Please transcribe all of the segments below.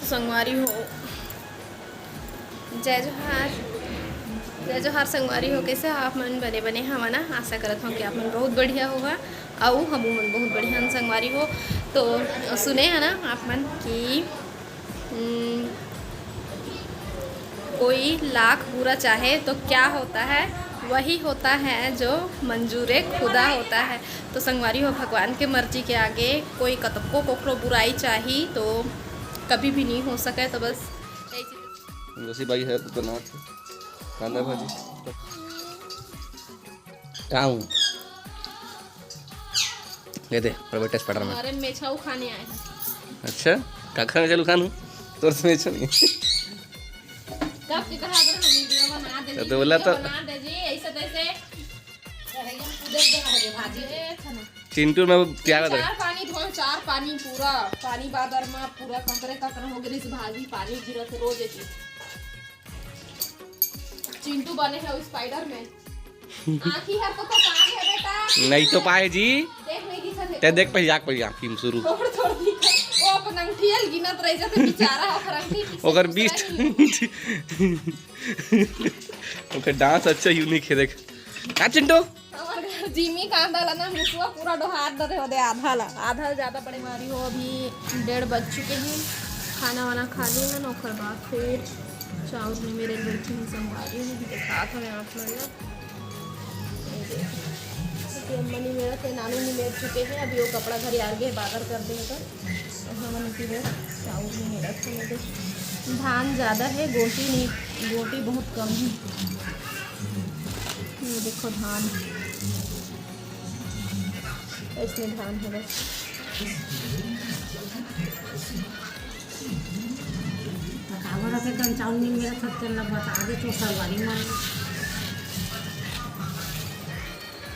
संगवारी हो, जय जोहार, जय जोहार संगवारी हो। कैसे आप मन बने बने हवा ना, आशा करत हूँ कि आप मन बहुत बढ़िया होगा और हम मन बहुत बढ़िया संगवारी हो। तो सुने है ना आप मन कि कोई लाख बुरा चाहे तो क्या होता है, वही होता है जो मंजूरे खुदा होता है। तो संगवारी हो, भगवान के मर्जी के आगे कोई कतको कोकरो बुराई चाहिए तो कभी भी नहीं हो सके। तो बस रोसी बाई है तो ना कांदा भाजी काऊ ले दे प्राइवेट टेस्ट पढ़ रहा हमारे मेछाऊ खाने आए हैं। अच्छा का खाने चलू खानू तोर से मेछ नहीं कब की कहा अगर हम वीडियो बना दे तो बोला तो बना दे जी ऐसे तैसे रहेगा उधर दे भाजी खाना चिंटू में क्या बता चार पानी धो, चार पानी पूरा पानी बादर में पूरा कंकरे कंकरे हो गई भाजी पानी गिरत रोज एक चिंटू बने है उस स्पाइडर में आंखी है तो कहां है बेटा नहीं तो पाए जी देख नहीं दिखा थे ते देख पे जाक पे आंखी में शुरू थोड़ थोड़ दिखा ओ अपन अंगठियल गिनत रह जाते बेचारा हो फरंगी ओकर 20 ओकर डांस अच्छा यूनिक है देख का चिंटू जिमी कांदा ला ना मुसवा पूरा डोहार दे हो दे आधा ज़्यादा बड़े मारी हो। अभी 1:30 बज चुके हैं, खाना वाना खा लिया ना, और बाद फिर चावल में मेरे बैठी हूँ संभाली हूँ दिखा था मैं आप लोग अम्मा मेरा थे नानू नहीं मेर चुके हैं। अभी वो कपड़ा घर आगे बागर कर देगा तो हम चावल में मेरा थे धान ज़्यादा है, गोटी नहीं, गोटी बहुत कम है। ये देखो धान इसमें धान है बस।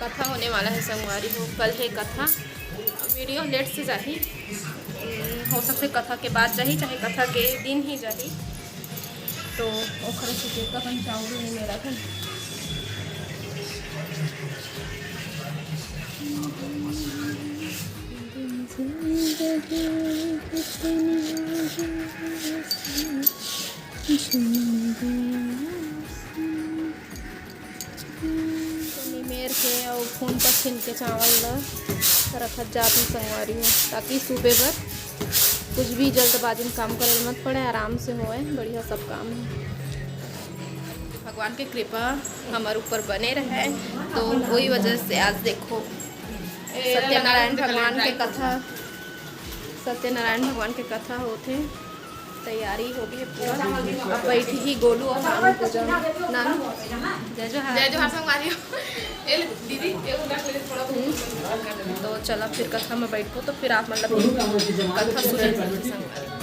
कथा होने वाला है संगवारी हो, कल है कथा। वीडियो लेट से जाही, हो सकते कथा के बाद जाही चाहे कथा के दिन ही जाही। तो ओखरे से का चावल नहीं मेरा था। मेर के और फोन पर छीन के चावल रखत जाती संगवारी हो, ताकि सुबह पर कुछ भी जल्दबाजी में काम करे मत पड़े, आराम से होए बढ़िया सब काम है। भगवान की कृपा हमारे ऊपर बने रहे, तो वही वजह से आज देखो सत्यनारायण भगवान के कथा, सत्यनारायण भगवान के कथा होते, तैयारी हो गई पूरा। अब बैठी ही गोलू और नानू पूजा, नानू जय जोहार संगवारी दीदी। तो चला फिर कथा में बैठो तो फिर आप मतलब कथा सुने संगवारी।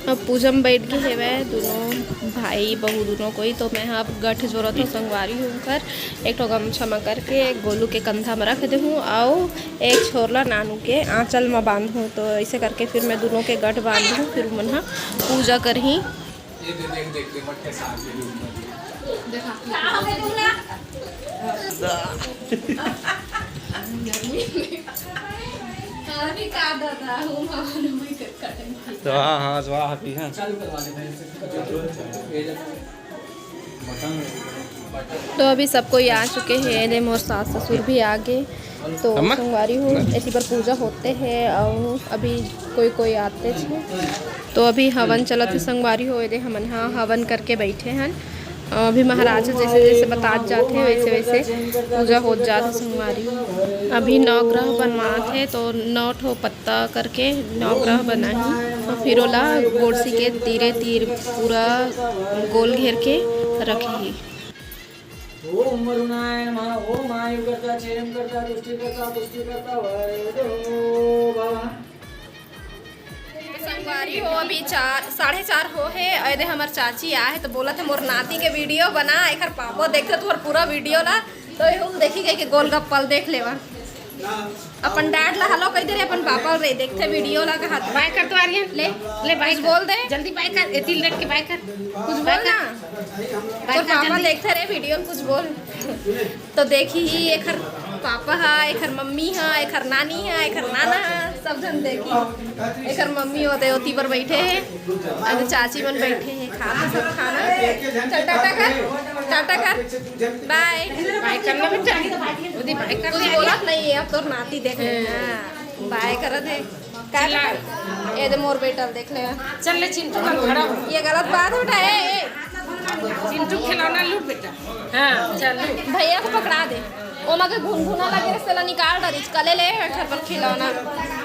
अब पूजा में बैठ गए है दोनों भाई बहू दोनों कोई। तो मैं अब गठ जरूरत हूँ संगवारी हूँ कर एक तो गमछा में करके गोलू के कंधा में रख दूँ और एक छोरला नानू के आंचल में बांधूँ। तो ऐसे करके फिर मैं दोनों के गठ बांधूँ, फिर मन पूजा कर ही तो हाँ स्वाहा की है। तो अभी सब कोई आ चुके हैं, मोर सास ससुर भी आ गए। तो संगवारी हूँ ऐसी पर पूजा होते हैं और अभी कोई कोई आते थे। तो अभी हवन चलत है संगवारी हो, हम यहाँ हवन करके बैठे हैं। अभी महाराज जैसे जैसे बता जाते हैं वैसे वैसे पूजा हो जाती संगवारी। अभी 9 ग्रह बनवाते हैं, तो 9 ठो पत्ता करके 9 ग्रह बनाई और फिर ओला गोरसी के तीरे तीर पूरा गोल घेर के रखी। ओम वरुणाय नमः, ओम आयुर्कर्ता चेयंकर्ता तुष्टिकर्ता पुष्टिकर्ता वैदो भव। संगवारी हो अभी 4:30 हो है। अरे हमार चाची आए तो बोला थे मोर नाती के वीडियो बना, एक पापा देखते तो पूरा वीडियो ला तो देखी गई कि गोलगप्पल देख लेवा। अपन डैड ला हेलो कह दे रे, अपन पापा रे देखते वीडियो ला का हाथ बाय कर तो आर्यन ले ले बाय कुछ बोल दे, जल्दी बाय कर, तिल लट के बाय कर, कुछ बोल ना। और पापा जल्दी। देखते रहे वीडियो, कुछ बोल। तो देखी ही एखर पापा हा, एखर मम्मी हा, एखर नानी हा, एखर नाना हा, सब जन देखी। एखर मम्मी होते होती पर बैठे हैं और चाची बन बैठे हैं, खाते सब खाना। चल टाटा कर, टाटा कर, बाय। बाय करना बेटा, उदी बाय कर कुछ ले बोला नहीं है, अब तो नाती देख ले। बाय करत है क्या? ये दे मोर बेटा देख ले। चल ले चिंटू का खड़ा हो, ये गलत बात बेटा है। चिंटू खिलौना लूट बेटा। हाँ चल लूट। भैया को पकड़ा दे, ओमा के घुनघुना लगे से निकाल डाली कले ले घर पर खिलौना।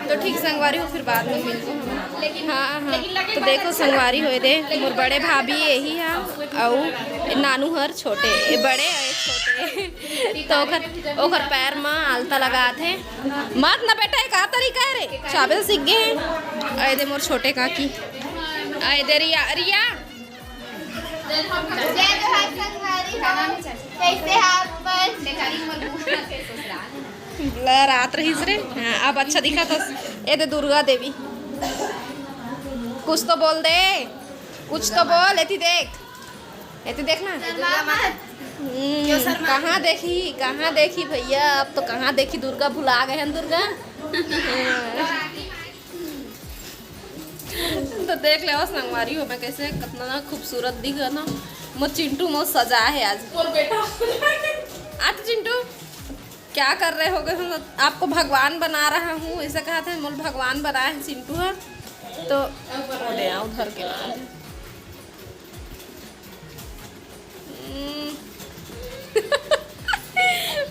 तो ठीक संगवारी हो, फिर बाद में मिलते हैं। लेकिन हाँ तो देखो संगवारी होए दे मोर बड़े भाभी यही है और नानू हर छोटे, ये बड़े और छोटे। तो ओकर पैर में आलता लगा थे मत ना बेटा, एक आ तरीका है रे, चाबे से सीख गए हैं। आए दे मोर छोटे काकी, आए दे रिया रिया। रात रही रे। हाँ अब अच्छा दिखा तो ये दे दुर्गा देवी, कुछ तो बोल दे, कुछ तो बोल। एती देखना कहाँ देखी भैया, अब तो कहाँ देखी दुर्गा, भुला गए हैं दुर्गा। तो देख ले संगवारी हो मैं कैसे कितना खूबसूरत दिख रहा ना। मो चिंटू मो सजा है आज और बेटा। आज चिंटू क्या कर रहे होगे? आपको भगवान बना रहा हूँ ऐसा कहा था, मोल भगवान बनाया है चिंटू है। तो ले आओ घर के बाद।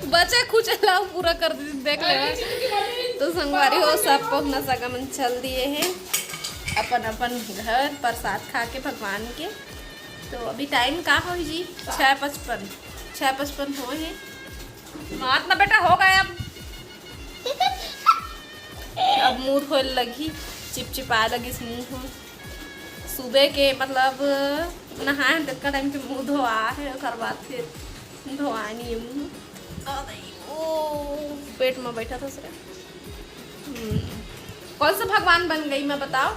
बच्चे कुछ अलाउ पूरा कर दी देख ले। तो संगवारी हो सबको अपना सगमन चल दिए हैं अपन अपन घर प्रसाद खा के भगवान के। तो अभी टाइम का हो जी 6:55 हो है। मात ना बेटा हो गए अब मुँह धोने लगी, चिपचिपाए लगी इस मुँह हो। सुबह के मतलब नहाए का टाइम पे मुँह धोआ है, और बाद फिर धोआ नहीं है मुँह। ओ पेट में बैठा था सर। कौन सा भगवान बन गई मैं बताओ?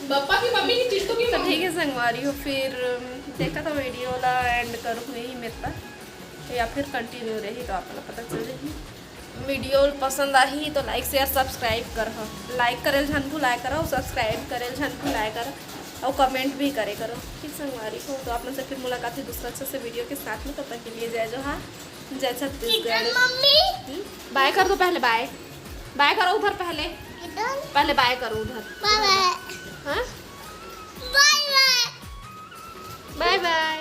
पापा की मम्मी की चिंटू की। तो ठीक है संगवारी हो, फिर देखा था वीडियो ला एंड कर हुए ही मेरे पास या फिर कंटिन्यू रही तो आपको पता चल रही। वीडियो पसंद आई तो लाइक शेयर सब्सक्राइब कर, लाइक करे झन भुलाए करो, सब्सक्राइब करे झन भुलाए करो और कमेंट भी करे करो। ठीक संगवारी हो, तो आप लोग से फिर मुलाकात है दूसरा अच्छे से वीडियो के साथ में। तब तक के लिए जय जोहार, जय छत्तीसगढ़। बाय कर दो पहले, बाय बाय करो उधर, पहले बाय करो उधर। हाँ बाय बाय।